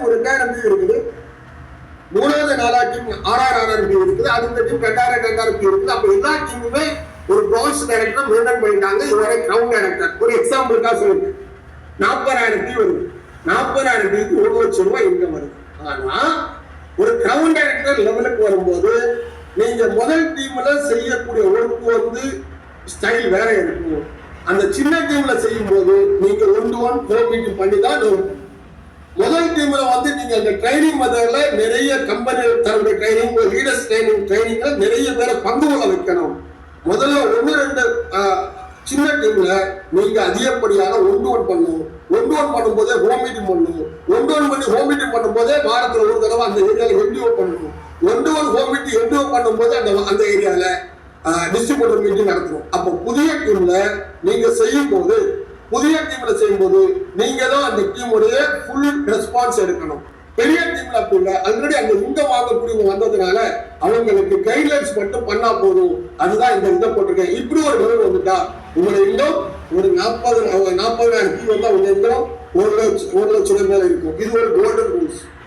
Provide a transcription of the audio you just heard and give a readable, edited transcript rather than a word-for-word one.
ஒரு 2000 டீம் இருக்குது. மூணாவது 4 டீம் 6000 டீம் இருக்குது. அடுத்த டீம் 2000 டீம் இருக்குது. அப்ப எல்லா டீமுமே ஒரு பிரான்ச் டைரக்டர் மெயின்டைன் பண்ணிட்டாங்க. இவரை கிரவுண்ட் டைரக்டர். ஒரு எக்ஸாம்பிளுக்காக சொல்லுங்க, 40,000 டீம் வருது. 40,000 டீமுக்கு 1 லட்சம் ரூபாய் இன்கம் வருது. ஆனா ஒரு கிரவுண்ட் டைரக்டர் லெவலுக்கு வரும்போது நீங்க முதல் டீம்ல செய்யக்கூடிய ஒர்க் ஸ்டைல் வேற இருக்கும். அந்த சின்ன டீம்ல செய்யும் போது நீங்க 1-1 கோஆர்டினேட் பண்ணி தான் முதல் டீம்ல நீங்க அந்த ட்ரைனிங் மெத்தட்ல நிறைய கம்பெனி தரக்கூடிய ட்ரைனிங், லீடர்ஸ் ட்ரைனிங்ல நிறைய பேரை பங்கு கொள்ள வைக்கணும். முதல்ல 1-2 சின்ன டீம்ல நீங்க அதிகப்படியாக 1-1 பண்ணணும். 1-1 பண்ணும்போதே ஹோம் மீட்டிங் பண்ணணும். 1-1 பண்ணி ஹோம் மீட்டிங் பண்ணும்போதே வாரத்துல ஒரு தடவை அந்த ஏரியால என்டிஓ பண்ணணும். 1-1 ஹோம் மீட்டிங் என்டிஓ பண்ணும்போது அந்த ஏரியால டிஸ்ட்ரிபியூட்டர் மீட்டிங் நடத்தணும். அப்போ புதிய டீம்ல நீங்க செய்யும்போது நீங்க தான் அந்த டீமுடைய ஃபுல் ரெஸ்பான்ஸ் எடுக்கணும். பெரிய டீம்ல அப்படி இல்லை. ஆல்ரெடி அங்க வாங்கக்கூடியவங்க வந்ததுனால அவங்களுக்கு கைட்லைன்ஸ் மட்டும் பண்ணா போதும். அதுதான் இந்த இதை போட்டிருக்கேன். இப்படி ஒரு நிலைமை வந்துட்டா உங்களை இன்னும் ஒரு 40,000 டீம் வந்தா உங்க இன்னும் 1 லட்சம் மேல இருக்கும். இது ஒரு கோல்டன் ரூல்ஸ்.